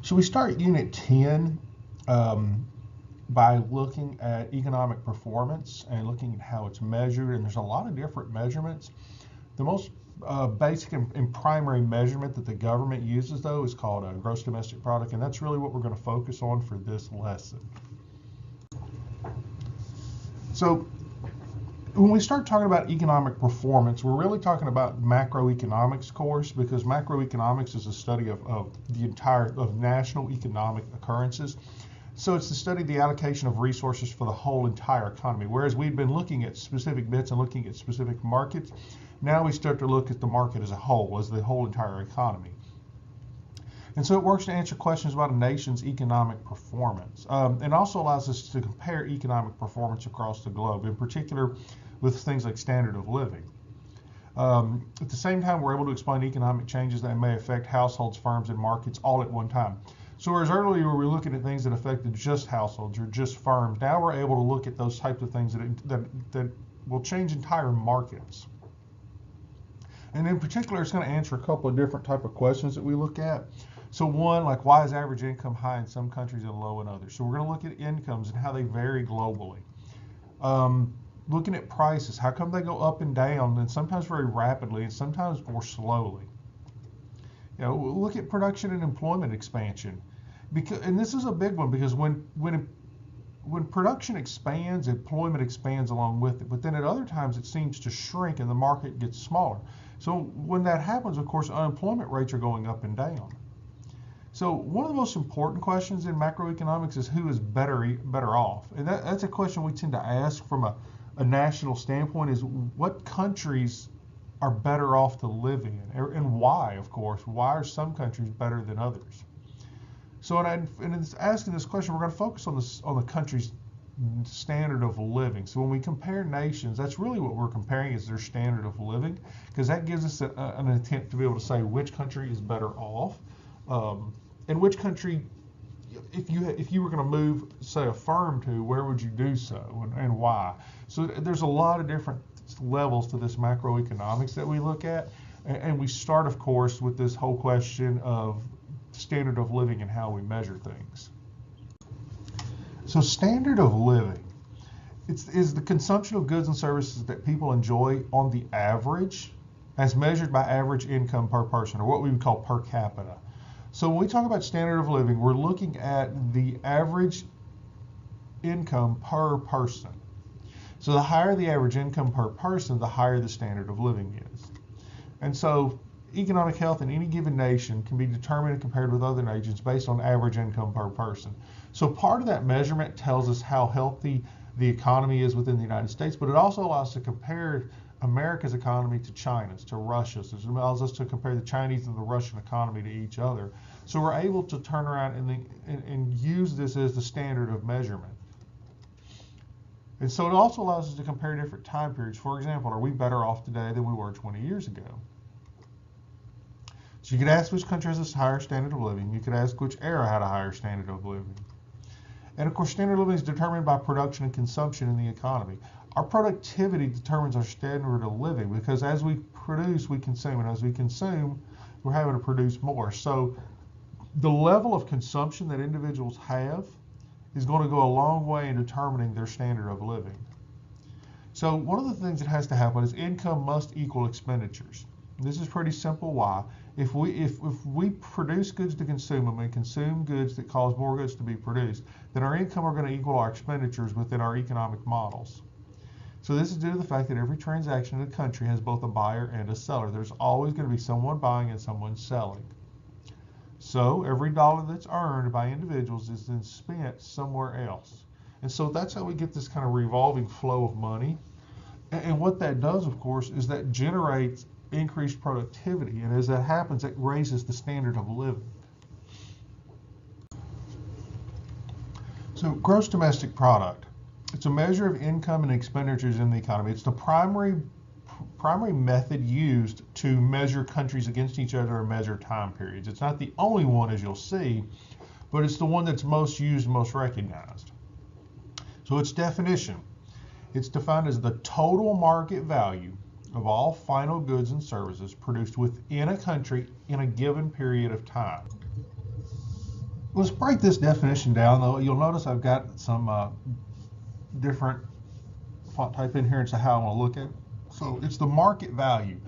So we start Unit 10 by looking at economic performance and looking at how it's measured. And there's a lot of different measurements. The most basic and primary measurement that the government uses, though, is called gross domestic product. And that's really what we're going to focus on for this lesson. So when we start talking about economic performance, we're really talking about macroeconomics course, because macroeconomics is a study of the entire of national economic occurrences. So it's the study of the allocation of resources for the whole entire economy. Whereas we've been looking at specific bits and looking at specific markets, now we start to look at the market as a whole, as the whole entire economy. And so it works to answer questions about a nation's economic performance. And also allows us to compare economic performance across the globe, in particular with things like standard of living. At the same time, we're able to explain economic changes that may affect households, firms, and markets all at one time. So whereas earlier we were looking at things that affected just households or just firms, now we're able to look at those types of things that will change entire markets. And in particular, it's going to answer a couple of different type of questions that we look at. So one, like why is average income high in some countries and low in others? So we're going to look at incomes and how they vary globally. Looking at prices, how come they go up and down, and sometimes very rapidly and sometimes more slowly? You know, look at production and employment expansion. And this is a big one, because when production expands, employment expands along with it. But then at other times it seems to shrink and the market gets smaller. So when that happens, of course, unemployment rates are going up and down. So one of the most important questions in macroeconomics is who is better off. And that's a question we tend to ask from a national standpoint, is what countries are better off to live in, and why, of course. Why are some countries better than others? So in asking this question, we're going to focus on the country's standard of living. So when we compare nations, that's really what we're comparing, is their standard of living, because that gives us an attempt to be able to say which country is better off, and which country, if you were going to move, say, a firm to, where would you do so, and why? So there's a lot of different levels to this macroeconomics that we look at, and we start, of course, with this whole question of standard of living and how we measure things. So standard of living is the consumption of goods and services that people enjoy on the average, as measured by average income per person, or what we would call per capita. So when we talk about standard of living, we're looking at the average income per person. So the higher the average income per person, the higher the standard of living is. And so economic health in any given nation can be determined and compared with other nations based on average income per person. So part of that measurement tells us how healthy the economy is within the United States, but it also allows us to compare America's economy to China's, to Russia's. It allows us to compare the Chinese and the Russian economy to each other. So we're able to turn around and use this as the standard of measurement. And so it also allows us to compare different time periods. For example, are we better off today than we were 20 years ago? So you could ask which country has a higher standard of living. You could ask which era had a higher standard of living. And of course, standard of living is determined by production and consumption in the economy. Our productivity determines our standard of living, because as we produce, we consume, and as we consume, we're having to produce more. So the level of consumption that individuals have is going to go a long way in determining their standard of living. So one of the things that has to happen is income must equal expenditures. This is pretty simple. Why? If we produce goods to consume them and consume goods that cause more goods to be produced, then our income are going to equal our expenditures within our economic models. So this is due to the fact that every transaction in the country has both a buyer and a seller. There's always going to be someone buying and someone selling. So every dollar that's earned by individuals is then spent somewhere else. And so that's how we get this kind of revolving flow of money. And what that does, of course, is that generates increased productivity. And as that happens, it raises the standard of living. So gross domestic product. It's a measure of income and expenditures in the economy. It's the primary method used to measure countries against each other and measure time periods. It's not the only one, as you'll see, but it's the one that's most used, most recognized. So its definition, it's defined as the total market value of all final goods and services produced within a country in a given period of time. Let's break this definition down, though. You'll notice I've got some different font type in here and so how I want to look at it. So it's the market value.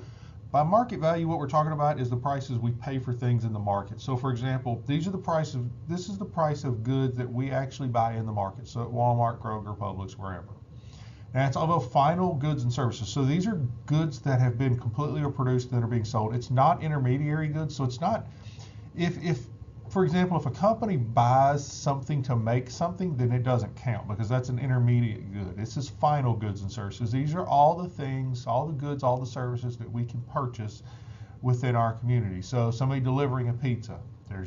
By market value, what we're talking about is the prices we pay for things in the market. So for example, this is the price of goods that we actually buy in the market. So at Walmart, Kroger, Publix, wherever. Now it's all final goods and services. So these are goods that have been completely produced that are being sold. It's not intermediary goods. So it's not, if for example, if a company buys something to make something, then it doesn't count because that's an intermediate good. This is final goods and services. These are all the things, all the goods, all the services that we can purchase within our community. So somebody delivering a pizza,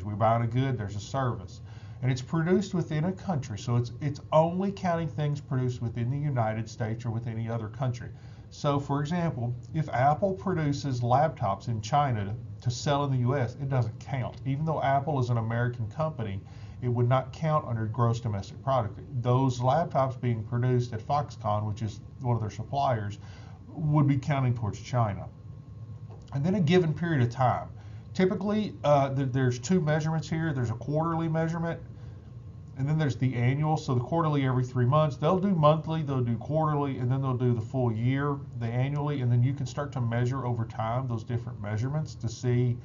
we buy a good, there's a service. And it's produced within a country. So it's only counting things produced within the United States or with any other country. So for example, if Apple produces laptops in China to sell in the US, it doesn't count. Even though Apple is an American company, it would not count under gross domestic product. Those laptops being produced at Foxconn, which is one of their suppliers, would be counting towards China. And then a given period of time. Typically, there's two measurements here. There's a quarterly measurement, and then there's the annual. So the quarterly every 3 months. They'll do monthly, they'll do quarterly, and then they'll do the full year, the annually, and then you can start to measure over time those different measurements to see,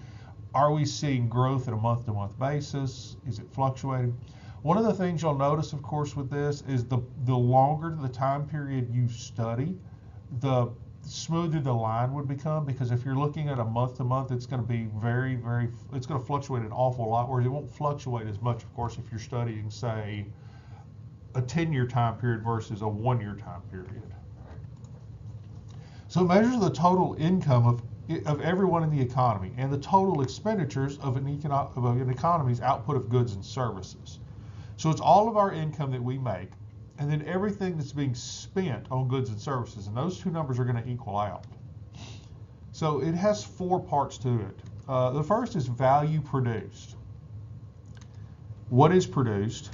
are we seeing growth at a month-to-month basis? Is it fluctuating? One of the things you'll notice, of course, with this is the longer the time period you study, the smoother the line would become, because if you're looking at a month to month, it's going to be it's going to fluctuate an awful lot, whereas it won't fluctuate as much, of course, if you're studying, say, a 10-year time period versus a 1-year time period. So it measures the total income of everyone in the economy and the total expenditures of an economy's output of goods and services. So it's all of our income that we make, and then everything that's being spent on goods and services, and those two numbers are going to equal out. So it has 4 parts to it. The first is value produced. What is produced,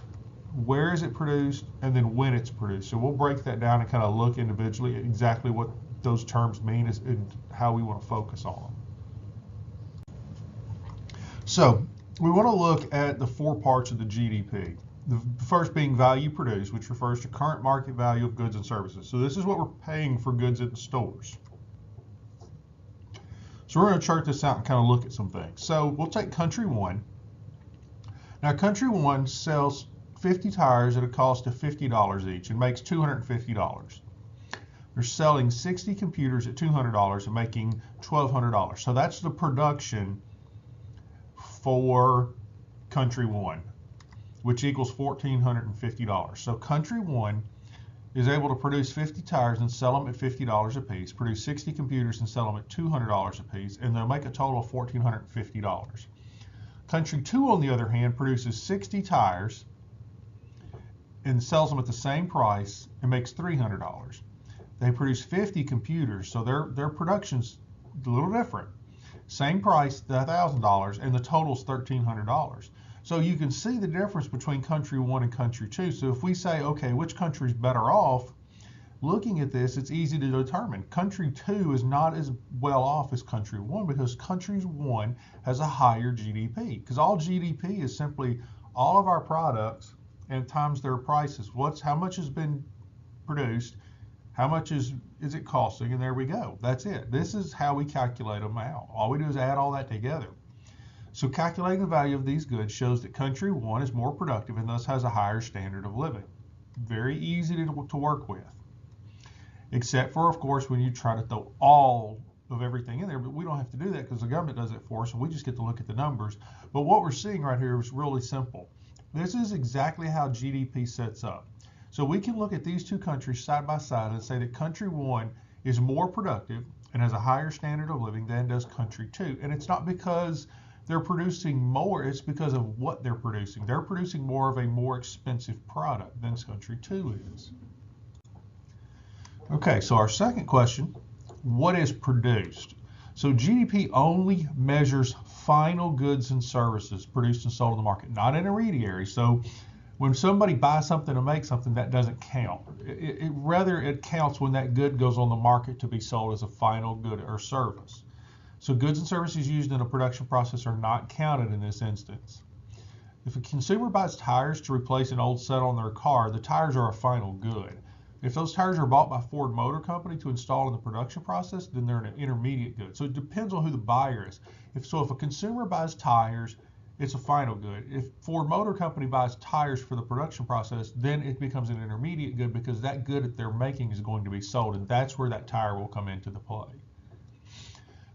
where is it produced, and then when it's produced. So we'll break that down and kind of look individually at exactly what those terms mean and how we want to focus on them. So we want to look at the 4 parts of the GDP. The first being value produced, which refers to current market value of goods and services. So this is what we're paying for goods at the stores. So we're going to chart this out and kind of look at some things. So we'll take Country One. Now Country One sells 50 tires at a cost of $50 each and makes $250. They're selling 60 computers at $200 and making $1,200. So that's the production for Country One, which equals $1,450. So Country One is able to produce 50 tires and sell them at $50 a piece, produce 60 computers and sell them at $200 a piece, and they'll make a total of $1,450. Country Two, on the other hand, produces 60 tires and sells them at the same price and makes $300. They produce 50 computers, so their production's a little different. Same price, $1,000, and the total's $1,300. So you can see the difference between Country One and Country Two. So if we say, okay, which country's better off, looking at this, it's easy to determine. Country Two is not as well off as Country One because Country One has a higher GDP. Because all GDP is simply all of our products and times their prices. How much has been produced, how much is it costing, and there we go. That's it. This is how we calculate them out. All we do is add all that together. So calculating the value of these goods shows that Country One is more productive and thus has a higher standard of living. Very easy to work with. Except for, of course, when you try to throw all of everything in there, but we don't have to do that because the government does it for us, and we just get to look at the numbers. But what we're seeing right here is really simple. This is exactly how GDP sets up. So we can look at these two countries side by side and say that Country One is more productive and has a higher standard of living than does Country Two. And it's not because they're producing more, it's because of what they're producing. They're producing more of a more expensive product than Country Two is. Okay, so our second question, what is produced? So GDP only measures final goods and services produced and sold in the market, not intermediary. So when somebody buys something to make something, that doesn't count. Rather, it counts when that good goes on the market to be sold as a final good or service. So goods and services used in a production process are not counted in this instance. If a consumer buys tires to replace an old set on their car, the tires are a final good. If those tires are bought by Ford Motor Company to install in the production process, then they're an intermediate good. So it depends on who the buyer is. If a consumer buys tires, it's a final good. If Ford Motor Company buys tires for the production process, then it becomes an intermediate good because that good that they're making is going to be sold, and that's where that tire will come into the play.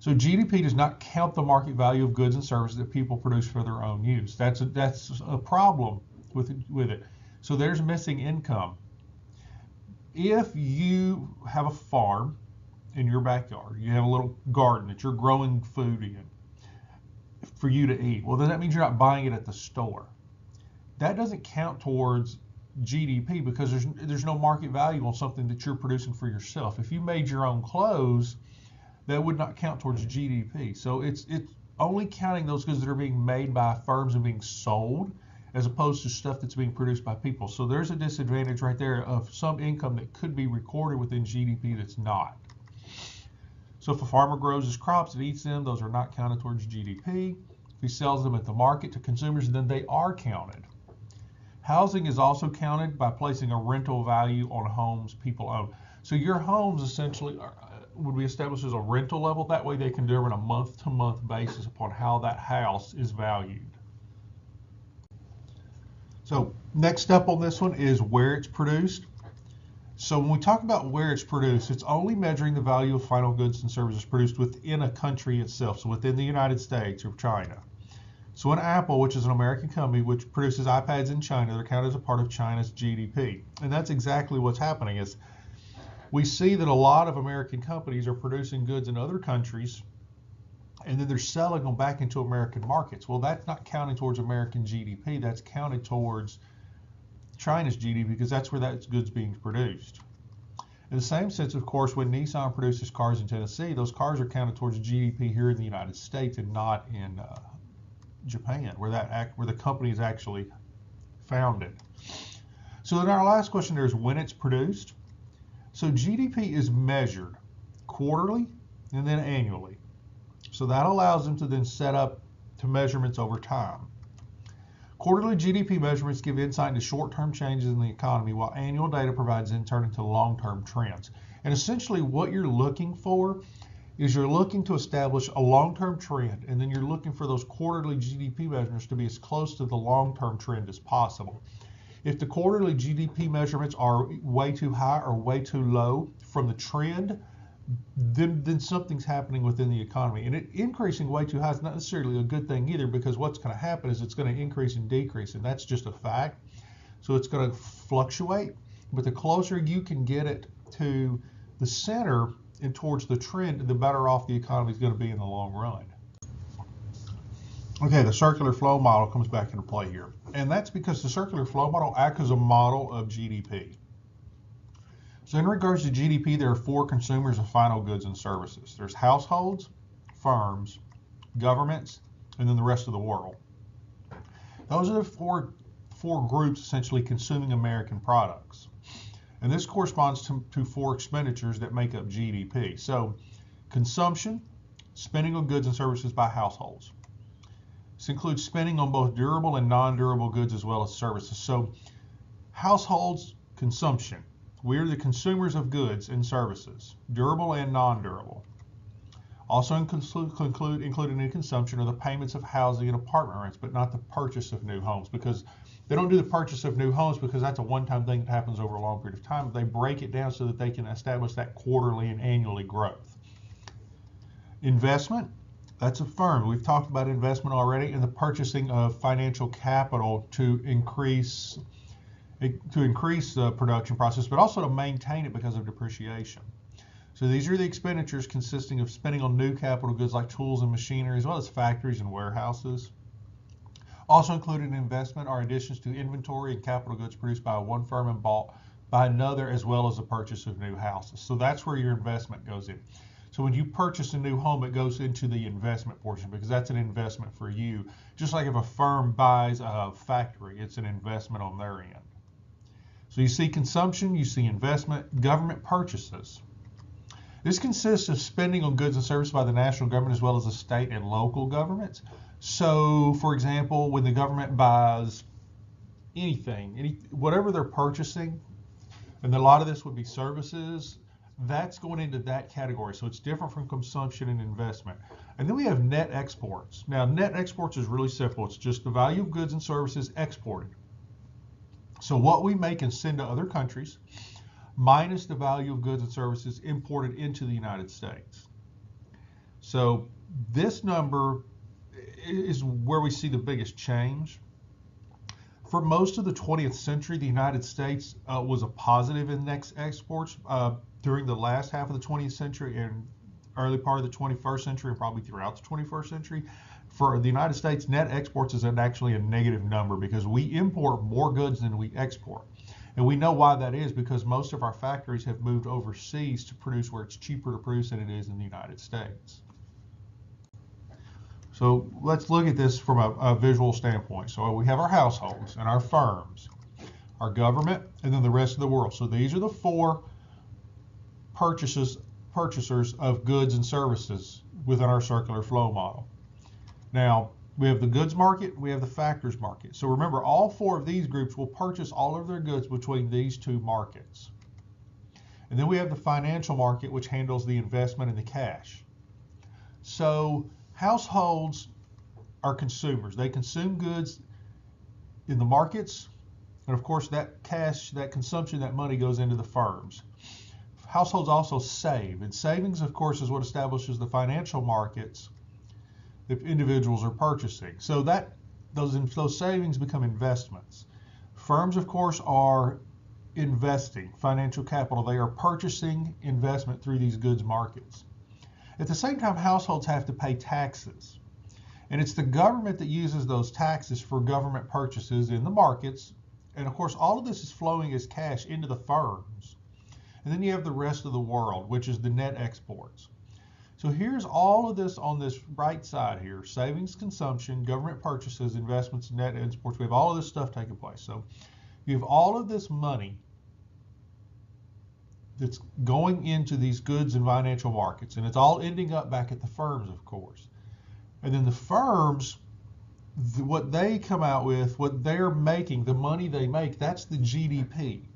So GDP does not count the market value of goods and services that people produce for their own use. That's a problem with it. So there's missing income. If you have a farm in your backyard, you have a little garden that you're growing food in for you to eat, well, then that means you're not buying it at the store. That doesn't count towards GDP because there's no market value on something that you're producing for yourself. If you made your own clothes, that would not count towards GDP. So it's only counting those goods that are being made by firms and being sold, as opposed to stuff that's being produced by people. So there's a disadvantage right there of some income that could be recorded within GDP that's not. So if a farmer grows his crops and eats them, those are not counted towards GDP. If he sells them at the market to consumers, then they are counted. Housing is also counted by placing a rental value on homes people own. So your homes essentially would be established as a rental level. That way they can determine a month-to-month basis upon how that house is valued. So next step on this one is where it's produced. So when we talk about where it's produced, it's only measuring the value of final goods and services produced within a country itself, so within the United States or China. So an Apple, which is an American company which produces iPads in China, they're counted as a part of China's GDP. And that's exactly what's happening. Is we see that a lot of American companies are producing goods in other countries, and then they're selling them back into American markets. Well, that's not counting towards American GDP. That's counted towards China's GDP because that's where that good's being produced. In the same sense, of course, when Nissan produces cars in Tennessee, those cars are counted towards GDP here in the United States and not in Japan, where the company is actually founded. So then our last question there is when it's produced. So GDP is measured quarterly and then annually. So that allows them to then set up to measurements over time. Quarterly GDP measurements give insight into short-term changes in the economy, while annual data provides insight into long-term trends. And essentially what you're looking for is you're looking to establish a long-term trend, and then you're looking for those quarterly GDP measurements to be as close to the long-term trend as possible. If the quarterly GDP measurements are way too high or way too low from the trend, then something's happening within the economy. And it increasing way too high is not necessarily a good thing either, because what's going to happen is it's going to increase and decrease, and that's just a fact. So it's going to fluctuate, but the closer you can get it to the center and towards the trend, the better off the economy is going to be in the long run. Okay, the circular flow model comes back into play here. And that's because the circular flow model acts as a model of GDP. So in regards to GDP, there are four consumers of final goods and services. There's households, firms, governments, and then the rest of the world. Those are the four groups essentially consuming American products. And this corresponds to four expenditures that make up GDP. So consumption, spending on goods and services by households. This includes spending on both durable and non-durable goods as well as services. So households, consumption. We're the consumers of goods and services, durable and non-durable. Also included in consumption are the payments of housing and apartment rents, but not the purchase of new homes, because they don't do the purchase of new homes because that's a one-time thing that happens over a long period of time. They break it down so that they can establish that quarterly and annually growth. Investment, that's a firm. We've talked about investment already, and the purchasing of financial capital to increase the production process, but also to maintain it because of depreciation. So these are the expenditures consisting of spending on new capital goods like tools and machinery, as well as factories and warehouses. Also included in investment are additions to inventory and capital goods produced by one firm and bought by another, as well as the purchase of new houses. So that's where your investment goes in. So when you purchase a new home, it goes into the investment portion because that's an investment for you. Just like if a firm buys a factory, it's an investment on their end. So you see consumption, you see investment, government purchases. This consists of spending on goods and services by the national government as well as the state and local governments. So, for example, when the government buys anything, whatever they're purchasing, and a lot of this would be services, that's going into that category. So it's different from consumption and investment. And then we have net exports. Now, net exports is really simple. It's just the value of goods and services exported. So what we make and send to other countries minus the value of goods and services imported into the United States. So this number is where we see the biggest change. For most of the 20th century, the United States was a positive in net exports. During the last half of the 20th century and early part of the 21st century, and probably throughout the 21st century, for the United States, net exports is actually a negative number because we import more goods than we export. And we know why that is, because most of our factories have moved overseas to produce where it's cheaper to produce than it is in the United States. So let's look at this from a visual standpoint. So we have our households and our firms, our government, and then the rest of the world. So these are the four purchasers of goods and services within our circular flow model. Now, we have the goods market, we have the factors market. So remember, all four of these groups will purchase all of their goods between these two markets. And then we have the financial market, which handles the investment and the cash. So households are consumers. They consume goods in the markets, and of course that cash, that consumption, that money goes into the firms. Households also save, and savings, of course, is what establishes the financial markets that individuals are purchasing. So that those savings become investments. Firms, of course, are investing financial capital. They are purchasing investment through these goods markets. At the same time, households have to pay taxes. And it's the government that uses those taxes for government purchases in the markets. And of course, all of this is flowing as cash into the firms. And then you have the rest of the world, which is the net exports. So here's all of this on this right side here: savings, consumption, government purchases, investments, net exports. We have all of this stuff taking place. So you have all of this money that's going into these goods and financial markets, and it's all ending up back at the firms, of course. And then the firms, what they come out with, what they're making, the money they make, that's the GDP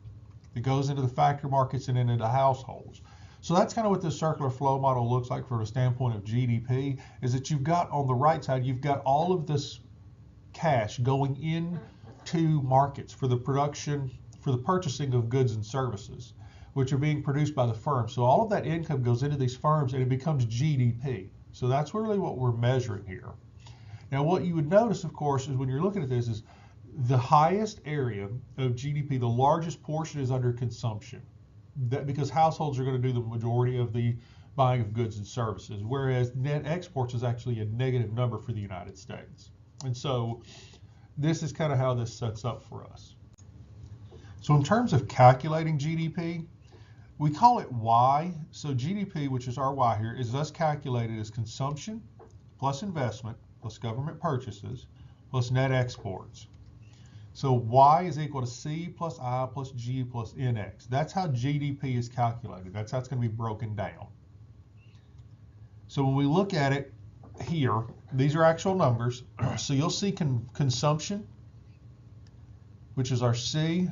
that goes into the factory markets and into the households. So that's kind of what this circular flow model looks like from a standpoint of GDP, is that you've got on the right side, you've got all of this cash going into markets for the production, for the purchasing of goods and services, which are being produced by the firm. So all of that income goes into these firms and it becomes GDP. So that's really what we're measuring here. Now what you would notice, of course, is when you're looking at this is the highest area of GDP, the largest portion is under consumption. That because households are going to do the majority of the buying of goods and services, whereas net exports is actually a negative number for the United States. And so this is kind of how this sets up for us. So in terms of calculating GDP, we call it Y. So GDP, which is our Y here, is thus calculated as consumption plus investment plus government purchases plus net exports. So Y is equal to C plus I plus G plus NX. That's how GDP is calculated. That's how it's going to be broken down. So when we look at it here, these are actual numbers. So you'll see consumption, which is our C.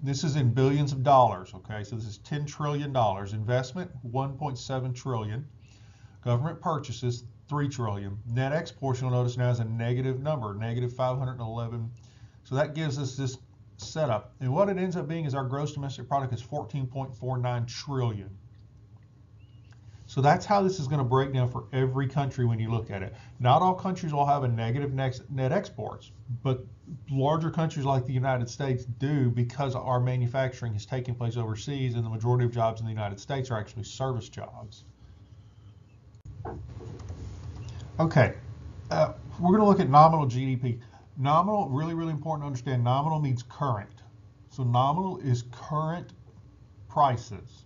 This is in billions of dollars, okay? So this is $10 trillion. Investment, 1.7 trillion. Government purchases, 3 trillion. Net exports, you'll notice now is a negative number, negative 511. So that gives us this setup. And what it ends up being is our gross domestic product is 14.49 trillion. So that's how this is going to break down for every country when you look at it. Not all countries will have a negative net exports, but larger countries like the United States do, because our manufacturing is taking place overseas and the majority of jobs in the United States are actually service jobs. Okay, we're going to look at nominal GDP. Nominal, really, really important to understand. Nominal means current. So nominal is current prices.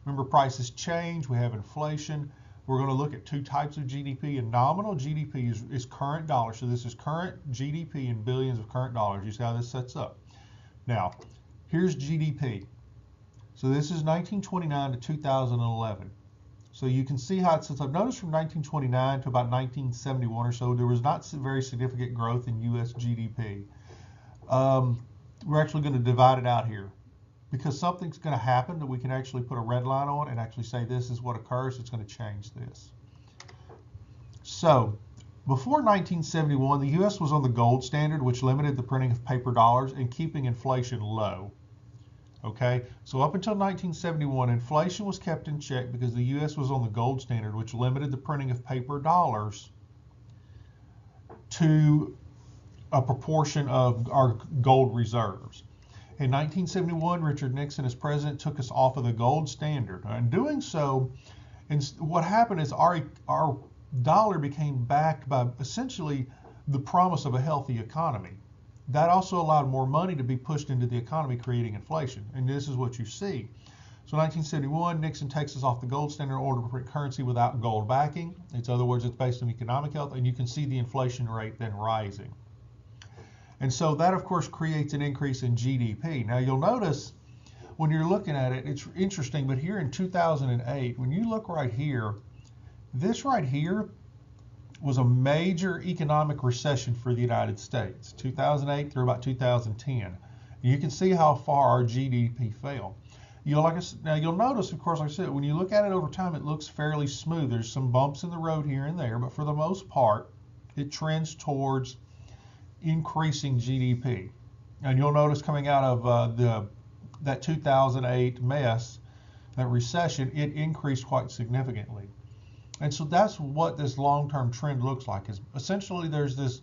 Remember, prices change. We have inflation. We're going to look at two types of GDP. And nominal GDP is current dollars. So this is current GDP in billions of current dollars. You see how this sets up. Now, here's GDP. So this is 1929 to 2011. So you can see how it sets up. Notice from 1929 to about 1971 or so, there was not very significant growth in U.S. GDP. We're actually going to divide it out here because something's going to happen that we can actually put a red line on and actually say this is what occurs. It's going to change this. So before 1971, the U.S. was on the gold standard, which limited the printing of paper dollars and keeping inflation low. Okay, so up until 1971, inflation was kept in check because the U.S. was on the gold standard, which limited the printing of paper dollars to a proportion of our gold reserves. In 1971, Richard Nixon, as president, took us off of the gold standard. In doing so, what happened is our dollar became backed by essentially the promise of a healthy economy. That also allowed more money to be pushed into the economy, creating inflation. And this is what you see. So 1971, Nixon takes us off the gold standard in order to print currency without gold backing. In other words, it's based on economic health, and you can see the inflation rate then rising. And so that, of course, creates an increase in GDP. Now, you'll notice when you're looking at it, it's interesting, but here in 2008, when you look right here, this right here was a major economic recession for the United States, 2008 through about 2010. You can see how far our GDP fell. Now you'll notice, of course, like I said, when you look at it over time, it looks fairly smooth. There's some bumps in the road here and there, but for the most part, it trends towards increasing GDP. And you'll notice coming out of that 2008 mess, that recession, it increased quite significantly. And so that's what this long-term trend looks like. Is essentially there's this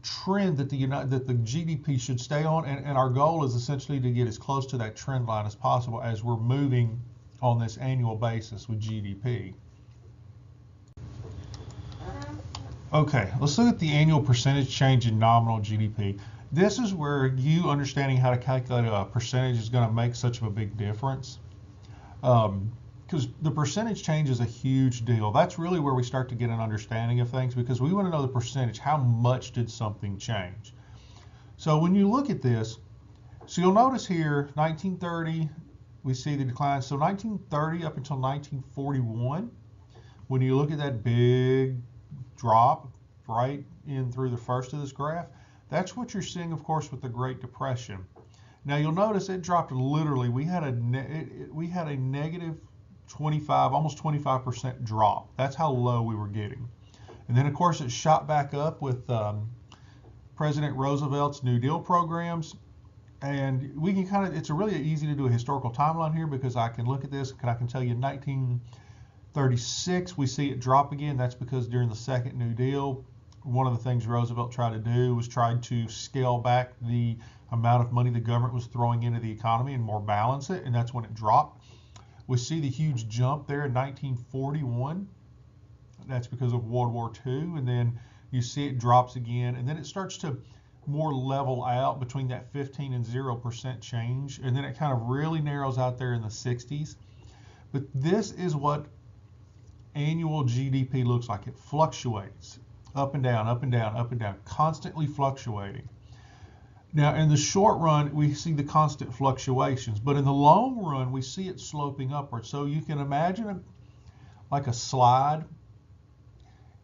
trend that the GDP should stay on, and our goal is essentially to get as close to that trend line as possible as we're moving on this annual basis with GDP. Okay, let's look at the annual percentage change in nominal GDP. This is where you understanding how to calculate a percentage is going to make such a big difference. Because the percentage change is a huge deal. That's really where we start to get an understanding of things, because we want to know the percentage. How much did something change? So when you look at this, so you'll notice here, 1930, we see the decline. So 1930 up until 1941, when you look at that big drop right in through the first of this graph, that's what you're seeing, of course, with the Great Depression. Now you'll notice it dropped literally. We had a negative 25, almost 25% drop. That's how low we were getting. And then, of course, it shot back up with President Roosevelt's New Deal programs. And we can kind of, it's really easy to do a historical timeline here because I can look at this and I can tell you in 1936, we see it drop again. That's because during the second New Deal, one of the things Roosevelt tried to do was try to scale back the amount of money the government was throwing into the economy and more balance it. And that's when it dropped. We see the huge jump there in 1941. That's because of World War II. And then you see it drops again. And then it starts to more level out between that 15 and 0% change. And then it kind of really narrows out there in the 60s. But this is what annual GDP looks like. It fluctuates up and down, up and down, up and down, constantly fluctuating. Now, in the short run, we see the constant fluctuations, but in the long run, we see it sloping upward. So you can imagine like a slide.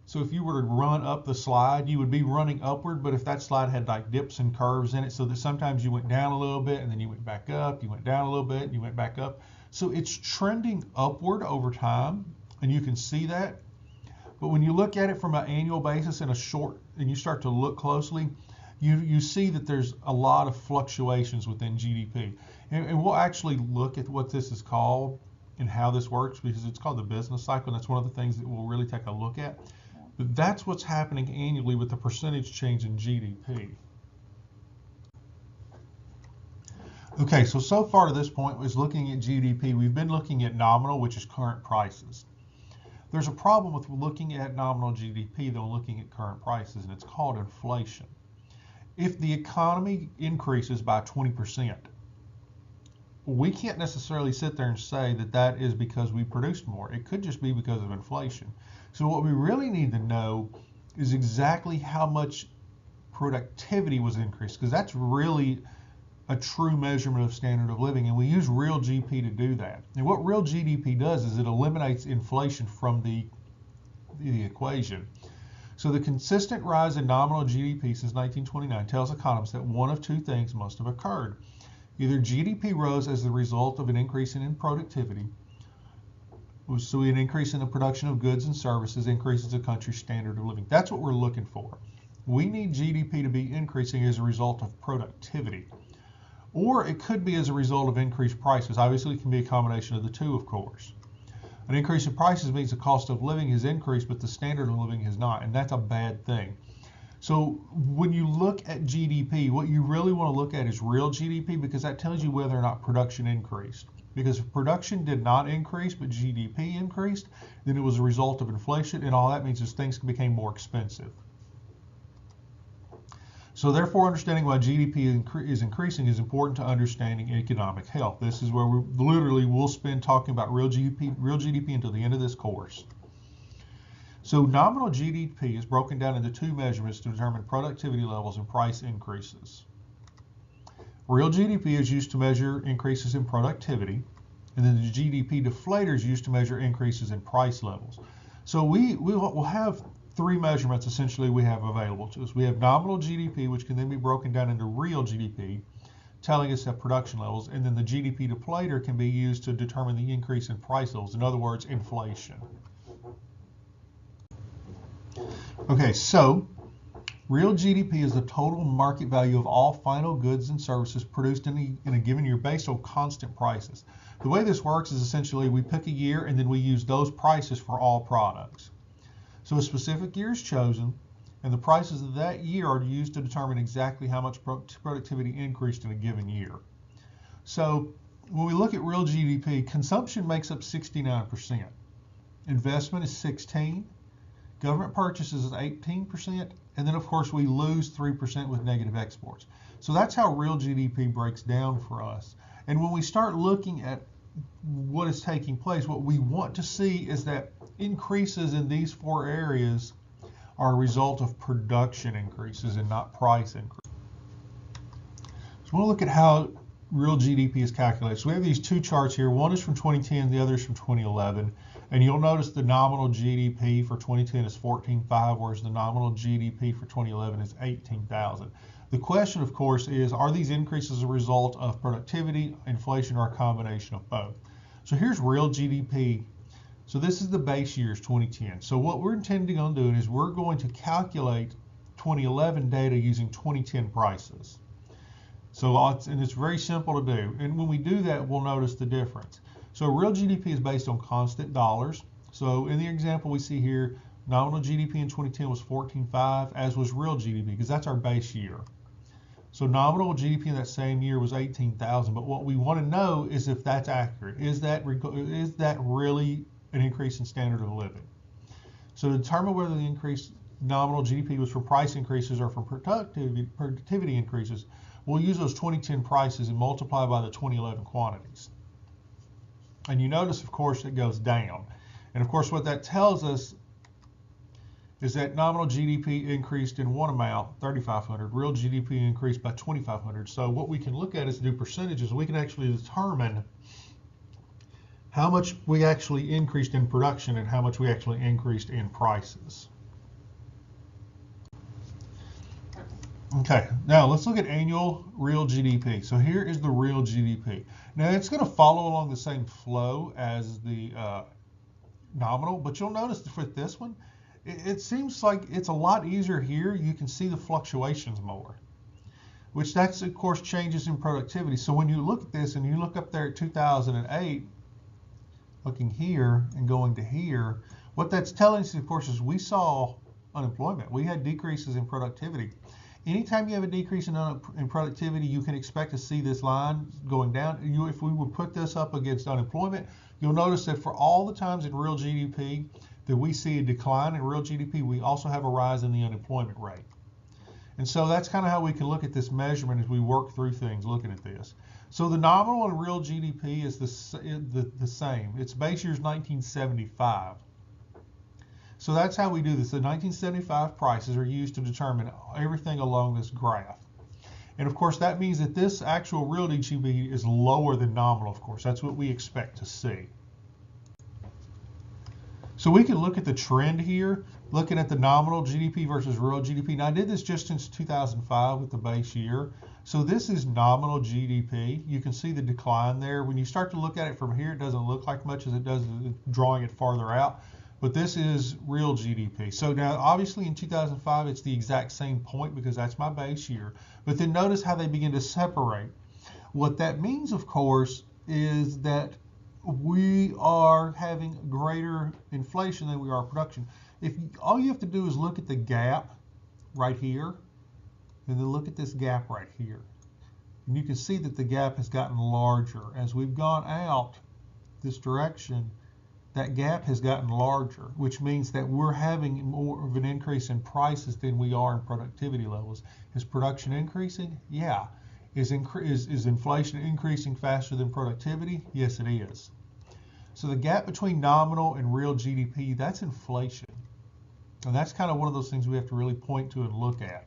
So if you were to run up the slide, you would be running upward, but if that slide had like dips and curves in it, so that sometimes you went down a little bit and then you went back up, you went down a little bit and you went back up. So it's trending upward over time, and you can see that. But when you look at it from an annual basis and you start to look closely, you see that there's a lot of fluctuations within GDP. And we'll actually look at what this is called and how this works, because it's called the business cycle. And that's one of the things that we'll really take a look at. But that's what's happening annually with the percentage change in GDP. Okay, so far to this point was looking at GDP. We've been looking at nominal, which is current prices. There's a problem with looking at nominal GDP, though, looking at current prices, and it's called inflation. If the economy increases by 20%, we can't necessarily sit there and say that that is because we produced more. It could just be because of inflation. So what we really need to know is exactly how much productivity was increased, because that's really a true measurement of standard of living, and we use real GDP to do that. And what real GDP does is it eliminates inflation from the equation. So the consistent rise in nominal GDP since 1929 tells economists that one of two things must have occurred. Either GDP rose as the result of an increase in productivity, so an increase in the production of goods and services increases the country's standard of living. That's what we're looking for. We need GDP to be increasing as a result of productivity. Or it could be as a result of increased prices. Obviously, it can be a combination of the two, of course. An increase in prices means the cost of living has increased, but the standard of living has not, and that's a bad thing. So when you look at GDP, what you really want to look at is real GDP, because that tells you whether or not production increased. Because if production did not increase, but GDP increased, then it was a result of inflation, and all that means is things became more expensive. So therefore, understanding why GDP is increasing is important to understanding economic health. This is where we'll spend talking about real GDP until the end of this course. So nominal GDP is broken down into two measurements to determine productivity levels and price increases. Real GDP is used to measure increases in productivity, and then the GDP deflator is used to measure increases in price levels. So we'll have three measurements essentially we have available to us. We have nominal GDP, which can then be broken down into real GDP, telling us that production levels, and then the GDP deflator can be used to determine the increase in price levels, in other words, inflation. Okay, so real GDP is the total market value of all final goods and services produced in a given year based on constant prices. The way this works is essentially we pick a year and then we use those prices for all products. So a specific year is chosen, and the prices of that year are used to determine exactly how much productivity increased in a given year. So when we look at real GDP, consumption makes up 69%, investment is 16%, government purchases is 18%, and then of course we lose 3% with negative exports. So that's how real GDP breaks down for us. And when we start looking at what is taking place, what we want to see is that increases in these four areas are a result of production increases and not price increases. So we'll look at how real GDP is calculated. So we have these two charts here. One is from 2010, the other is from 2011. And you'll notice the nominal GDP for 2010 is 14.5, whereas the nominal GDP for 2011 is 18,000. The question, of course, is, are these increases a result of productivity, inflation, or a combination of both? So here's real GDP. So this is the base year's 2010. So what we're intending on doing is we're going to calculate 2011 data using 2010 prices. So it's very simple to do. And when we do that, we'll notice the difference. So real GDP is based on constant dollars. So in the example we see here, nominal GDP in 2010 was 14.5, as was real GDP, because that's our base year. So nominal GDP in that same year was 18,000. But what we want to know is if that's accurate. Is that really an increase in standard of living? So to determine whether the increased nominal GDP was from price increases or from productivity increases, we'll use those 2010 prices and multiply by the 2011 quantities. And you notice, of course, it goes down. And of course, what that tells us is that nominal GDP increased in one amount, 3,500. Real GDP increased by 2,500. So what we can look at is do percentages. We can actually determine how much we actually increased in production and how much we actually increased in prices. Okay, now let's look at annual real GDP. So here is the real GDP. Now it's going to follow along the same flow as the nominal, but you'll notice for this one, it seems like it's a lot easier here. You can see the fluctuations more, which that's of course changes in productivity. So when you look at this and you look up there at 2008, looking here and going to here, what that's telling us, of course, is we saw unemployment. We had decreases in productivity. Anytime you have a decrease in productivity, you can expect to see this line going down. If we would put this up against unemployment, you'll notice that for all the times in real GDP that we see a decline in real GDP, we also have a rise in the unemployment rate. And so that's kind of how we can look at this measurement as we work through things looking at this. So the nominal and real GDP is the same. Its base year is 1975. So that's how we do this. The 1975 prices are used to determine everything along this graph. And of course, that means that this actual real GDP is lower than nominal, of course. That's what we expect to see. So we can look at the trend here, looking at the nominal GDP versus real GDP. Now I did this just since 2005 with the base year. So this is nominal GDP. You can see the decline there. When you start to look at it from here, it doesn't look like much as it does drawing it farther out. But this is real GDP. So now obviously in 2005 it's the exact same point because that's my base year. But then notice how they begin to separate. What that means, of course, is that we are having greater inflation than we are production. If all you have to do is look at the gap right here, and then look at this gap right here, and you can see that the gap has gotten larger as we've gone out this direction. That gap has gotten larger, which means that we're having more of an increase in prices than we are in productivity levels. Is production increasing? Yeah. Is inflation increasing faster than productivity? Yes, it is. So the gap between nominal and real GDP, that's inflation. And that's kind of one of those things we have to really point to and look at.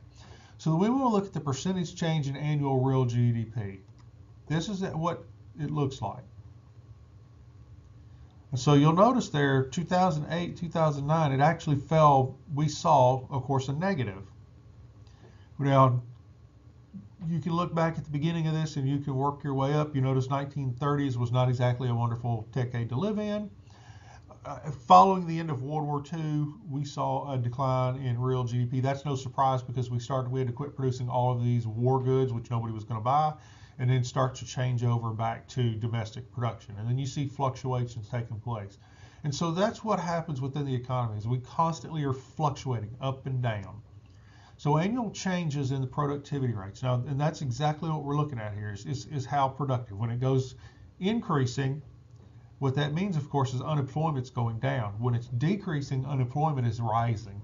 So we want to look at the percentage change in annual real GDP. This is what it looks like. So you'll notice there, 2008, 2009, it actually fell. We saw, of course, a negative. Now, you can look back at the beginning of this and you can work your way up. You notice 1930s was not exactly a wonderful decade to live in. Following the end of World War II, we saw a decline in real GDP. That's no surprise because we had to quit producing all of these war goods, which nobody was going to buy, and then start to change over back to domestic production. And then you see fluctuations taking place. And so that's what happens within the economy, is we constantly are fluctuating up and down. So annual changes in the productivity rates. Now, and that's exactly what we're looking at here, is how productive. When it goes increasing, what that means, of course, is unemployment's going down. When it's decreasing, unemployment is rising.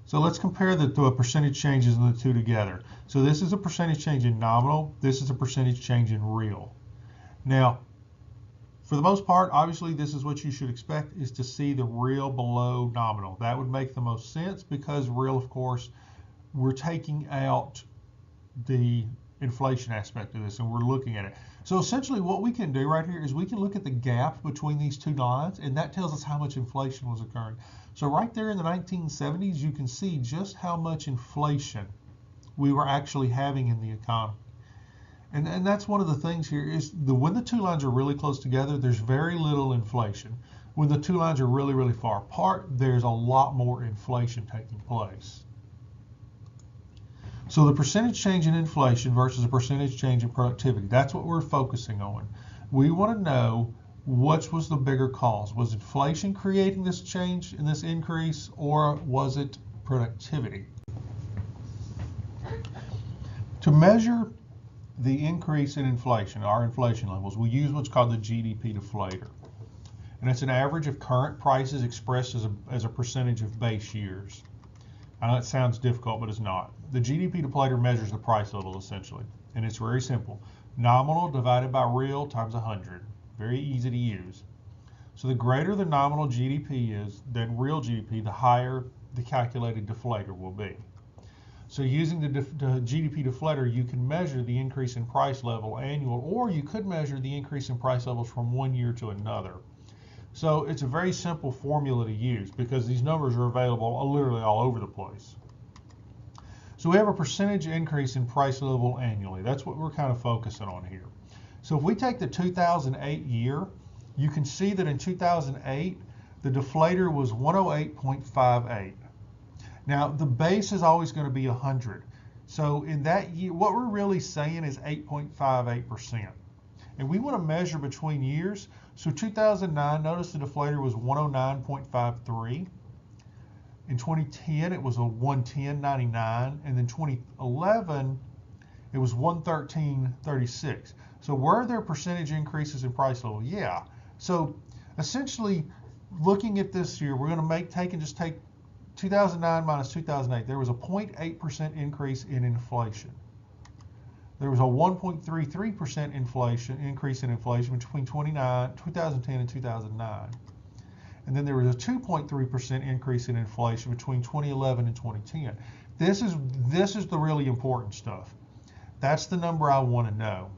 So let's compare the percentage changes in the two together. So this is a percentage change in nominal. This is a percentage change in real. Now, for the most part, obviously, this is what you should expect, is to see the real below nominal. That would make the most sense because real, of course, we're taking out the inflation aspect of this and we're looking at it. So essentially what we can do right here is we can look at the gap between these two lines, and that tells us how much inflation was occurring. So right there in the 1970s, you can see just how much inflation we were actually having in the economy. And that's one of the things here is when the two lines are really close together, there's very little inflation. When the two lines are really, really far apart, there's a lot more inflation taking place. So the percentage change in inflation versus a percentage change in productivity, that's what we're focusing on. We want to know which was the bigger cause. Was inflation creating this change in this increase, or was it productivity? To measure the increase in inflation, our inflation levels, we use what's called the GDP deflator. And it's an average of current prices expressed as a percentage of base years. I know it sounds difficult, but it's not. The GDP deflator measures the price level essentially, and it's very simple. Nominal divided by real times 100. Very easy to use. So the greater the nominal GDP is than real GDP, the higher the calculated deflator will be. So using the GDP deflator, you can measure the increase in price level annual, or you could measure the increase in price levels from one year to another. So it's a very simple formula to use because these numbers are available literally all over the place. So we have a percentage increase in price level annually. That's what we're kind of focusing on here. So if we take the 2008 year, you can see that in 2008, the deflator was 108.58. Now, the base is always going to be 100. So in that year, what we're really saying is 8.58%. And we want to measure between years. So 2009, notice the deflator was 109.53. In 2010, it was a 110.99. And then 2011, it was 113.36. So were there percentage increases in price level? Yeah. So essentially, looking at this year, we're going to take 2009 minus 2008. There was a 0.8% increase in inflation. There was a 1.33% increase in inflation between 2010 and 2009. And then there was a 2.3% increase in inflation between 2011 and 2010. This is the really important stuff. That's the number I want to know.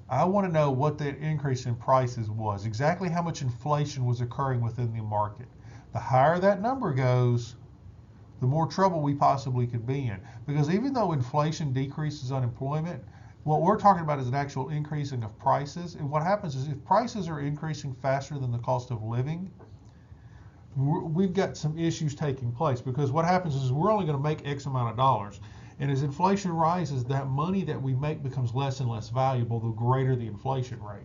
I want to know what that increase in prices was, exactly how much inflation was occurring within the market. The higher that number goes, the more trouble we possibly could be in. Because even though inflation decreases unemployment, what we're talking about is an actual increasing of prices. And what happens is if prices are increasing faster than the cost of living, we've got some issues taking place. Because what happens is we're only going to make X amount of dollars. And as inflation rises, that money that we make becomes less and less valuable the greater the inflation rate.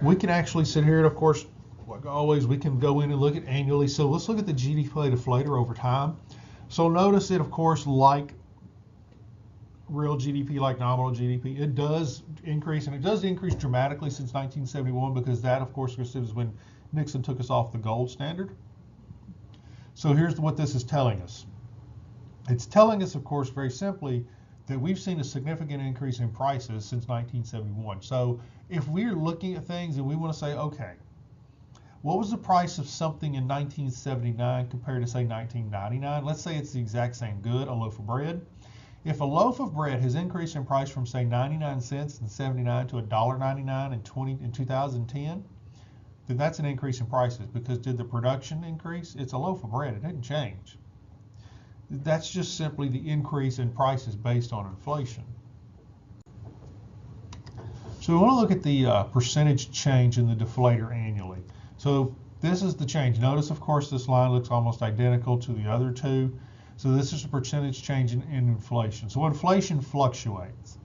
We can actually sit here and, of course, like always, we can go in and look at annually. So let's look at the GDP deflator over time. So notice it, of course, like real GDP, like nominal GDP, it does increase, and it does increase dramatically since 1971, because that, of course, was when Nixon took us off the gold standard. So here's what this is telling us. It's telling us, of course, very simply, that we've seen a significant increase in prices since 1971. So if we're looking at things and we want to say, okay, what was the price of something in 1979 compared to, say, 1999? Let's say it's the exact same good, a loaf of bread. If a loaf of bread has increased in price from, say, 99 cents in 79 to $1.99 in 2010, then that's an increase in prices, because did the production increase? It's a loaf of bread. It didn't change. That's just simply the increase in prices based on inflation. So we want to look at the percentage change in the deflator annually. So this is the change. Notice, of course, this line looks almost identical to the other two. So this is a percentage change in inflation. So inflation fluctuates.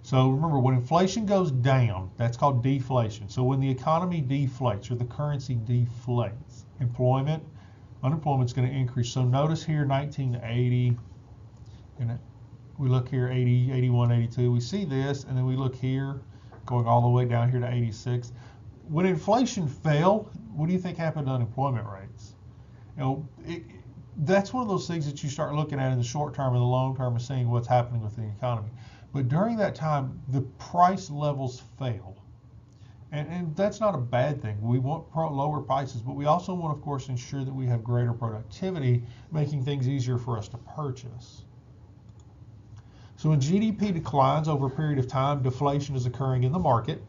So remember, when inflation goes down, that's called deflation. So when the economy deflates or the currency deflates, unemployment's going to increase. So notice here 1980, and we look here 80, 81, 82, we see this, and then we look here going all the way down here to 86. When inflation fell, what do you think happened to unemployment rates? You know, that's one of those things that you start looking at in the short term and the long term and seeing what's happening with the economy. But during that time, the price levels fell. And that's not a bad thing. We want lower prices, but we also want, of course, ensure that we have greater productivity, making things easier for us to purchase. So when GDP declines over a period of time, deflation is occurring in the market.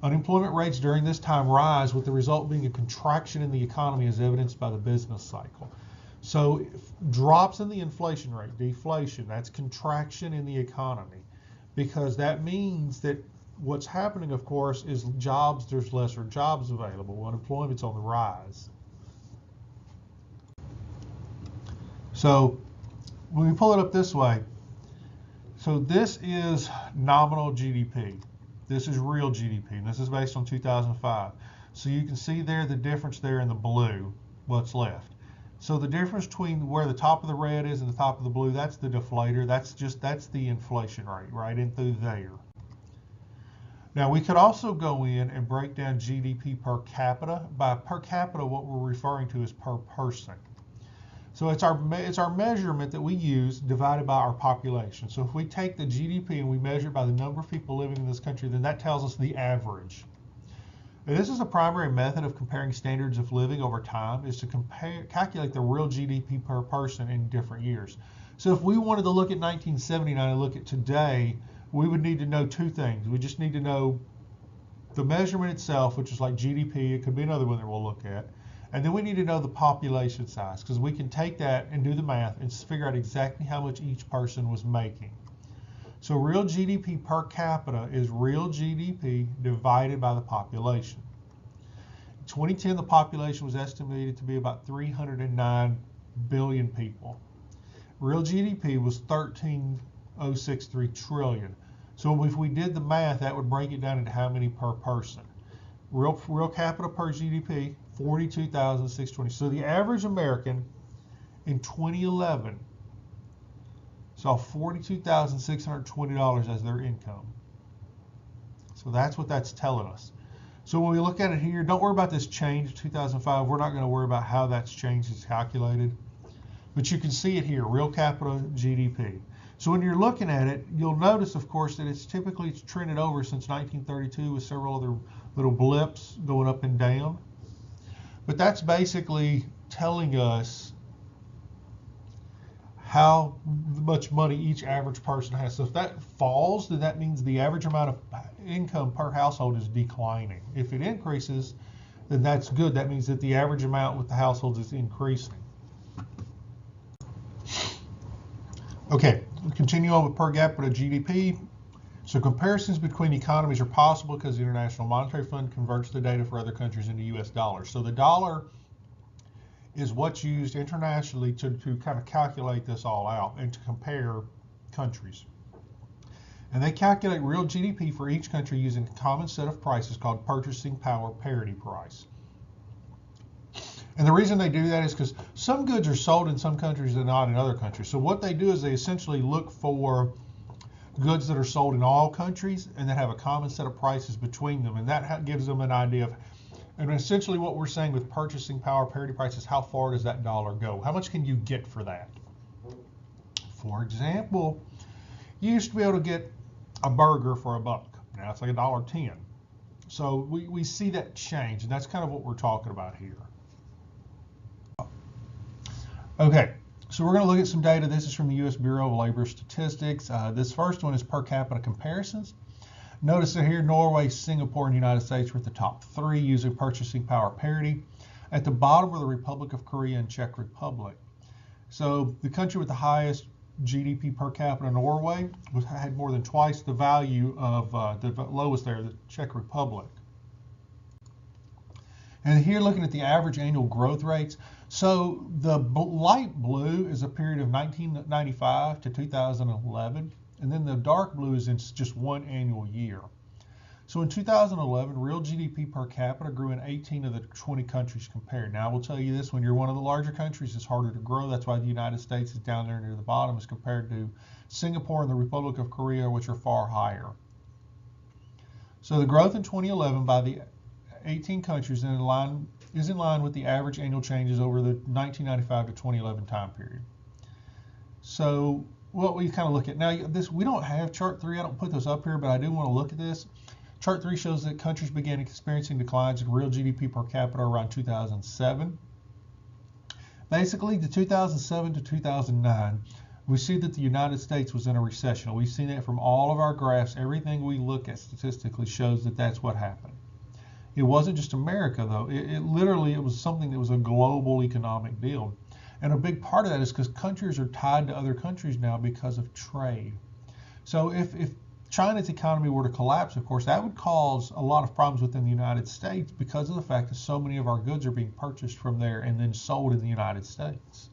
Unemployment rates during this time rise, with the result being a contraction in the economy, as evidenced by the business cycle. So drops in the inflation rate, deflation, that's contraction in the economy, because that means that what's happening, of course, is there's lesser jobs available. Unemployment's on the rise. So when we pull it up this way, so this is nominal GDP. This is real GDP, and this is based on 2005. So you can see there the difference there in the blue, what's left. So the difference between where the top of the red is and the top of the blue, that's the deflator. That's the inflation rate, right in through there. Now we could also go in and break down GDP per capita. By per capita, what we're referring to is per person. So it's our measurement that we use divided by our population. So if we take the GDP and we measure it by the number of people living in this country, then that tells us the average. And this is a primary method of comparing standards of living over time, is to calculate the real GDP per person in different years. So if we wanted to look at 1979 and look at today, we would need to know two things. We just need to know the measurement itself, which is like GDP. It could be another one that we'll look at. And then we need to know the population size, because we can take that and do the math and figure out exactly how much each person was making. So real GDP per capita is real GDP divided by the population. In 2010, the population was estimated to be about 309 billion people. Real GDP was 13,063 trillion. So if we did the math, that would break it down into how many per person. Real capita per GDP, 42,620. So the average American in 2011 saw $42,620 as their income. So that's what that's telling us. So when we look at it here, don't worry about this change in 2005. We're not going to worry about how that's changed is calculated. But you can see it here, real capita GDP. So when you're looking at it, you'll notice, of course, that it's typically trended over since 1932 with several other little blips going up and down. But that's basically telling us how much money each average person has. So if that falls, then that means the average amount of income per household is declining. If it increases, then that's good. That means that the average amount with the households is increasing. Okay, continue on with per capita GDP. So comparisons between economies are possible because the International Monetary Fund converts the data for other countries into US dollars. So the dollar is what's used internationally to kind of calculate this all out and to compare countries. And they calculate real GDP for each country using a common set of prices called purchasing power parity price. And the reason they do that is because some goods are sold in some countries and not in other countries. So what they do is they essentially look for goods that are sold in all countries and that have a common set of prices between them. And that gives them an idea of, and essentially what we're saying with purchasing power parity price is how far does that dollar go? How much can you get for that? For example, you used to be able to get a burger for $1. Now it's like $1.10. So we see that change, and that's kind of what we're talking about here. Okay, so we're going to look at some data. This is from the U.S. Bureau of Labor Statistics. This first one is per capita comparisons. Notice that here Norway, Singapore, and the United States were at the top 3 using purchasing power parity. At the bottom were the Republic of Korea and Czech Republic. So the country with the highest GDP per capita, Norway, had more than twice the value of the lowest there, the Czech Republic. And here looking at the average annual growth rates. So the light blue is a period of 1995 to 2011, and then the dark blue is in just one annual year. So in 2011, real GDP per capita grew in 18 of the 20 countries compared. Now I will tell you this, when you're one of the larger countries, it's harder to grow. That's why the United States is down there near the bottom as compared to Singapore and the Republic of Korea, which are far higher. So the growth in 2011 by the 18 countries is in line with the average annual changes over the 1995 to 2011 time period. So what we kind of look at now, this we don't have chart 3. I don't put those up here, but I do want to look at this. Chart 3 shows that countries began experiencing declines in real GDP per capita around 2007. Basically, the 2007 to 2009, we see that the United States was in a recession. We've seen that from all of our graphs. Everything we look at statistically shows that that's what happened. It wasn't just America, though. It was something that was a global economic deal. And a big part of that is because countries are tied to other countries now because of trade. So if China's economy were to collapse, of course, that would cause a lot of problems within the United States because of the fact that so many of our goods are being purchased from there and then sold in the United States.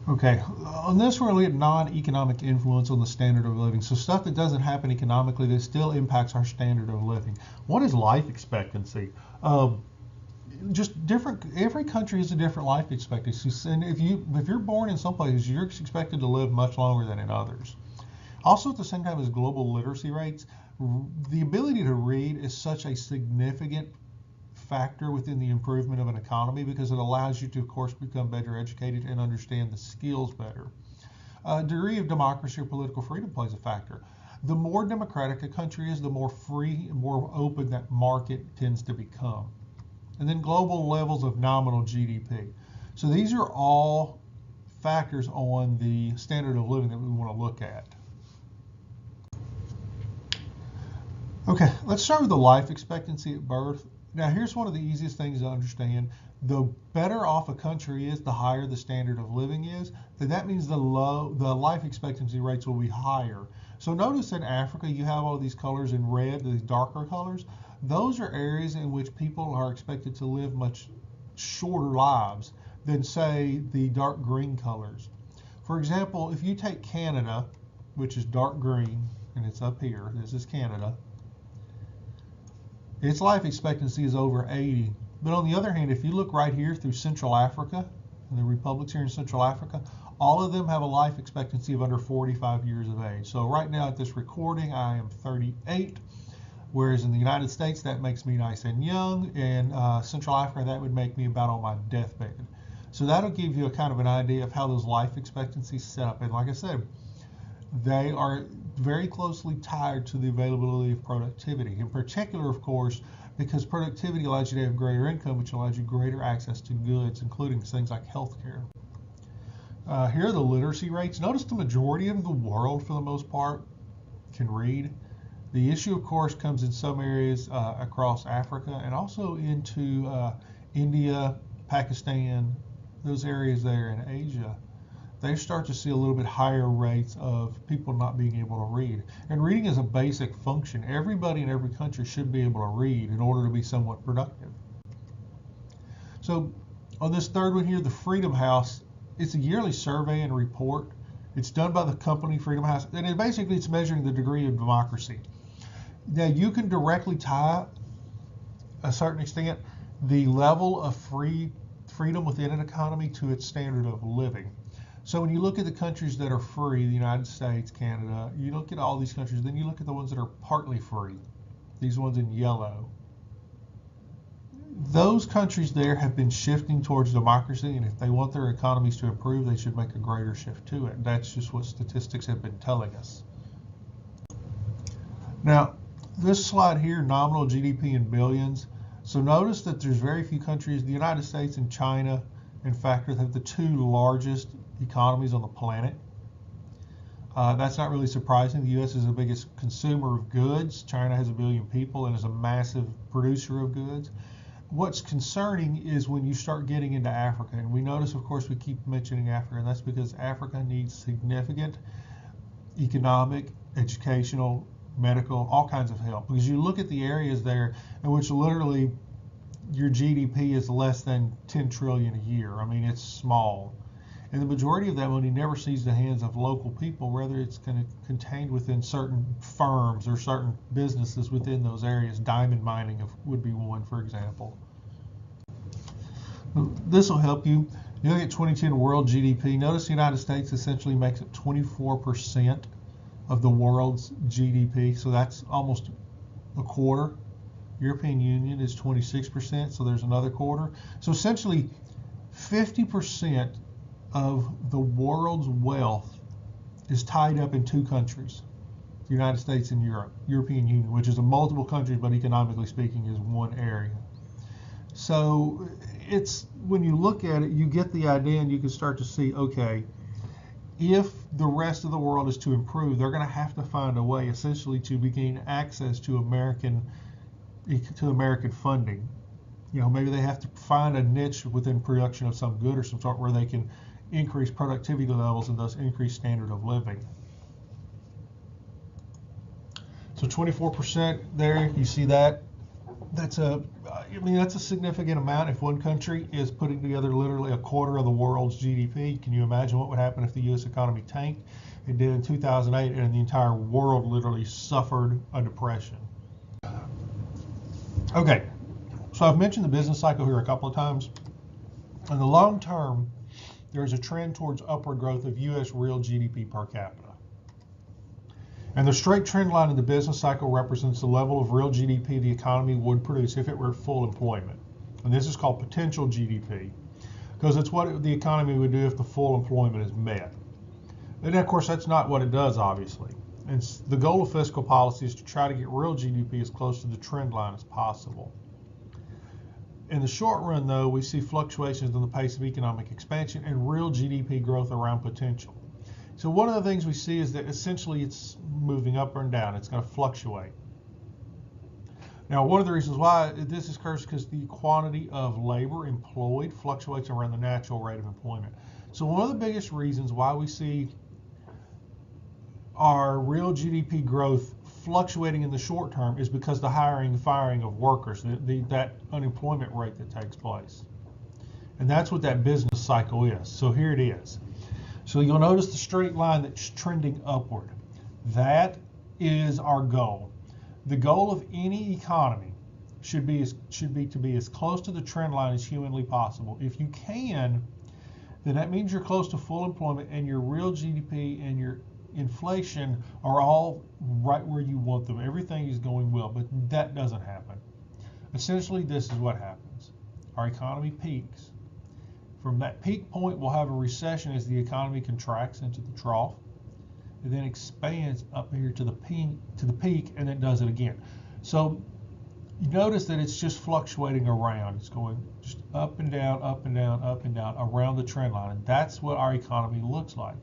Okay, on this we're looking at non-economic influence on the standard of living. So stuff that doesn't happen economically that still impacts our standard of living. One is life expectancy. Every country has a different life expectancy. And if you're born in some places, you're expected to live much longer than in others. Also at the same time as global literacy rates, the ability to read is such a significant factor within the improvement of an economy because it allows you to, of course, become better educated and understand the skills better. Degree of democracy or political freedom plays a factor. The more democratic a country is, the more free and more open that market tends to become. And then global levels of nominal GDP. So these are all factors on the standard of living that we want to look at. Okay, let's start with the life expectancy at birth. Now, here's one of the easiest things to understand. The better off a country is, the higher the standard of living is. Then that means the life expectancy rates will be higher. So notice in Africa, you have all these colors in red, these darker colors. Those are areas in which people are expected to live much shorter lives than, say, the dark green colors. For example, if you take Canada, which is dark green, and it's up here, this is Canada, its life expectancy is over 80. But on the other hand, if you look right here through Central Africa, and the republics here in Central Africa, all of them have a life expectancy of under 45 years of age. So right now at this recording, I am 38, whereas in the United States, that makes me nice and young. In Central Africa, that would make me about on my deathbed. So that'll give you a kind of an idea of how those life expectancies set up. And like I said, they are very closely tied to the availability of productivity. In particular, of course, because productivity allows you to have greater income, which allows you greater access to goods, including things like healthcare. Here are the literacy rates. Notice the majority of the world, for the most part, can read. The issue, of course, comes in some areas across Africa and also into India, Pakistan, those areas there in Asia. They start to see a little bit higher rates of people not being able to read. And reading is a basic function. Everybody in every country should be able to read in order to be somewhat productive. So on this third one here, the Freedom House, it's a yearly survey and report. It's done by the company Freedom House, and it's measuring the degree of democracy. Now you can directly tie, a certain extent, the level of freedom within an economy to its standard of living. So when you look at the countries that are free, the United States, Canada, you look at all these countries, then you look at the ones that are partly free, these ones in yellow. Those countries there have been shifting towards democracy, and if they want their economies to improve, they should make a greater shift to it. That's just what statistics have been telling us. Now, this slide here, nominal GDP in billions. So notice that there's very few countries, the United States and China, in fact, have the two largest economies on the planet. That's not really surprising. The U.S. is the biggest consumer of goods. China has 1 billion people and is a massive producer of goods. What's concerning is when you start getting into Africa, and we notice, of course, we keep mentioning Africa, and that's because Africa needs significant economic, educational, medical, all kinds of help. Because you look at the areas there in which literally your GDP is less than 10 trillion a year. I mean, it's small. And the majority of that money never sees the hands of local people, rather it's contained within certain firms or certain businesses within those areas. Diamond mining would be one, for example. This will help you. You look at 2010 world GDP. Notice the United States essentially makes up 24% of the world's GDP, so that's almost a quarter. European Union is 26%, so there's another quarter. So essentially 50% of the world's wealth is tied up in two countries, the United States and Europe, European Union, which is a multiple countries, but economically speaking is one area. So it's, when you look at it, you get the idea, and you can start to see, okay, if the rest of the world is to improve, they're going to have to find a way essentially to gain access to American funding. You know, maybe they have to find a niche within production of some good or some sort where they can increase productivity levels and thus increase standard of living. So 24% there, you see that? That's a significant amount. If one country is putting together literally a quarter of the world's GDP, can you imagine what would happen if the U.S. economy tanked? It did in 2008, and the entire world literally suffered a depression. Okay, so I've mentioned the business cycle here a couple of times. In the long term, there is a trend towards upward growth of U.S. real GDP per capita. And the straight trend line in the business cycle represents the level of real GDP the economy would produce if it were full employment. And this is called potential GDP, because it's what the economy would do if the full employment is met. And of course, that's not what it does, obviously. And the goal of fiscal policy is to try to get real GDP as close to the trend line as possible. In the short run, though, we see fluctuations in the pace of economic expansion and real GDP growth around potential. So one of the things we see is that essentially it's moving up and down. It's going to fluctuate. Now, one of the reasons why this occurs is because the quantity of labor employed fluctuates around the natural rate of employment. So one of the biggest reasons why we see our real GDP growth fluctuating in the short term is because the hiring and firing of workers, that unemployment rate that takes place. And that's what that business cycle is. So here it is. So you'll notice the straight line that's trending upward. That is our goal. The goal of any economy should be to be as close to the trend line as humanly possible. If you can, then that means you're close to full employment and your real GDP and your inflation are all right where you want them. Everything is going well, but that doesn't happen. Essentially, this is what happens. Our economy peaks, From that peak point, we'll have a recession as the economy contracts into the trough. It then expands up here to the peak, and then does it again. So you notice that it's just fluctuating around. It's going just up and down, up and down, up and down around the trend line. And that's what our economy looks like.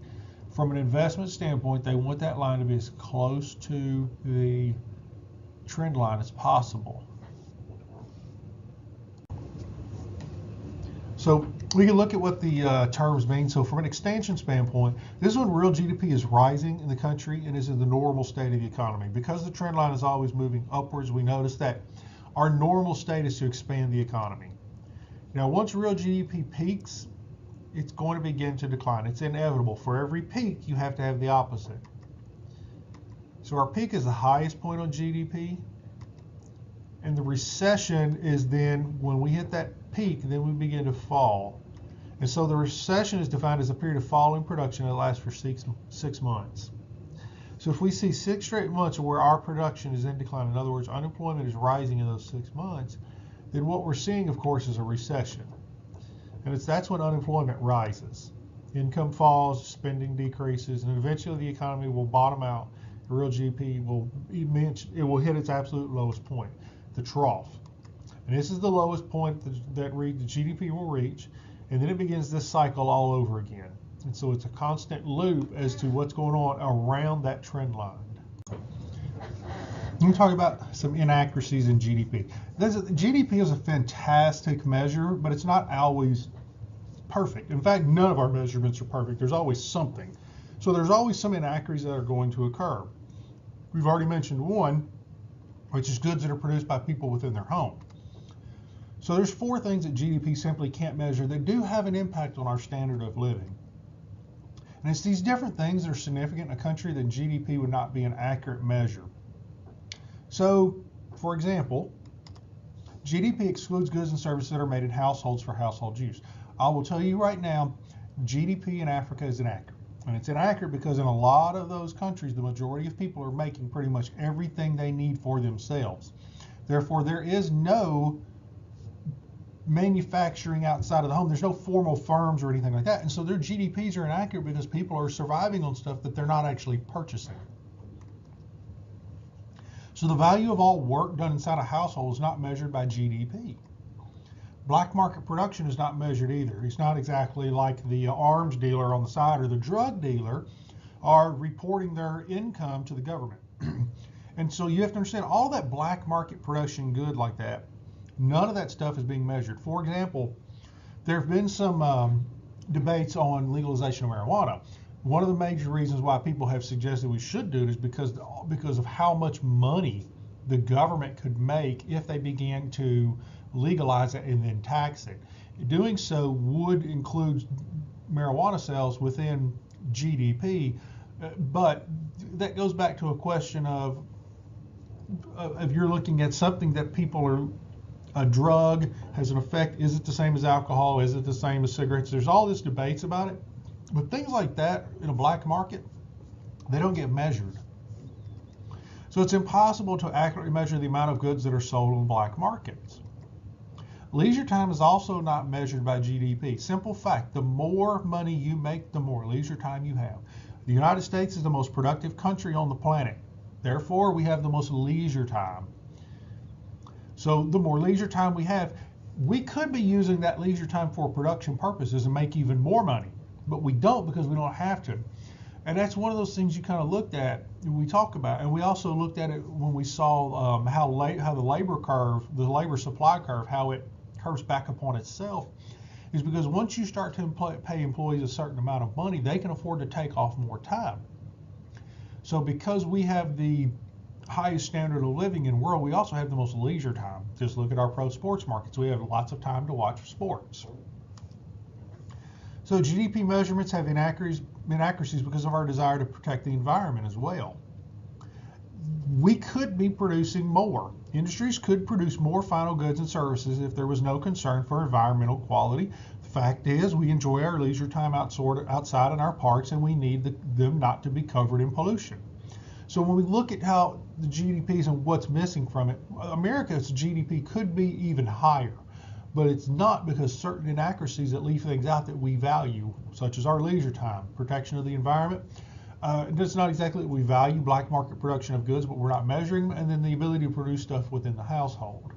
From an investment standpoint, they want that line to be as close to the trend line as possible. So we can look at what the terms mean. So from an expansion standpoint, this is when real GDP is rising in the country and is in the normal state of the economy. Because the trend line is always moving upwards, we notice that our normal state is to expand the economy. Now, once real GDP peaks, it's going to begin to decline. It's inevitable. For every peak, you have to have the opposite. So our peak is the highest point on GDP, and the recession is then when we hit that peak, then we begin to fall. And so the recession is defined as a period of falling production that lasts for six months. So if we see 6 straight months where our production is in decline, in other words, unemployment is rising in those 6 months, then what we're seeing, of course, is a recession. And that's when unemployment rises. Income falls, spending decreases, and eventually the economy will bottom out. The real GDP will hit its absolute lowest point, the trough. And this is the lowest point that the GDP will reach, and then it begins this cycle all over again. And so it's a constant loop as to what's going on around that trend line. Let me talk about some inaccuracies in GDP. GDP is a fantastic measure, but it's not always perfect. In fact, none of our measurements are perfect. There's always something. So there's always some inaccuracies that are going to occur. We've already mentioned one, which is goods that are produced by people within their home. So there's 4 things that GDP simply can't measure that do have an impact on our standard of living. And it's these different things that are significant in a country that GDP would not be an accurate measure. So, for example, GDP excludes goods and services that are made in households for household use. I will tell you right now, GDP in Africa is inaccurate. And it's inaccurate because in a lot of those countries, the majority of people are making pretty much everything they need for themselves. Therefore, there is no manufacturing outside of the home. There's no formal firms or anything like that. And so their GDPs are inaccurate because people are surviving on stuff that they're not actually purchasing. So the value of all work done inside a household is not measured by GDP. Black market production is not measured either. It's not exactly like the arms dealer on the side or the drug dealer are reporting their income to the government. And so you have to understand all that black market production good like that, none of that stuff is being measured. For example, there have been some debates on legalization of marijuana. One of the major reasons why people have suggested we should do it is because of how much money the government could make if they began to legalize it and then tax it. Doing so would include marijuana sales within GDP, but that goes back to a question of if you're looking at something that people are, a drug has an effect, is it the same as alcohol, is it the same as cigarettes? There's all this debates about it, but things like that in a black market, they don't get measured. So it's impossible to accurately measure the amount of goods that are sold on black markets. Leisure time is also not measured by GDP. Simple fact, the more money you make, the more leisure time you have. The United States is the most productive country on the planet. Therefore, we have the most leisure time. So the more leisure time we have, we could be using that leisure time for production purposes and make even more money, but we don't because we don't have to. And that's one of those things you kind of looked at when we talk about, and we also looked at it when we saw how the labor curve, the labor supply curve, how it curves back upon itself, is because once you start to pay employees a certain amount of money, they can afford to take off more time. So because we have the highest standard of living in the world, we also have the most leisure time. Just look at our pro sports markets. We have lots of time to watch sports. So GDP measurements have inaccuracies because of our desire to protect the environment as well. We could be producing more. Industries could produce more final goods and services if there was no concern for environmental quality. The fact is, we enjoy our leisure time outside in our parks, and we need them not to be covered in pollution. So when we look at how the GDPs and what's missing from it, America's GDP could be even higher. but it's not because certain inaccuracies that leave things out that we value, such as our leisure time, protection of the environment. It's not exactly that we value black market production of goods, but we're not measuring them, and then the ability to produce stuff within the household.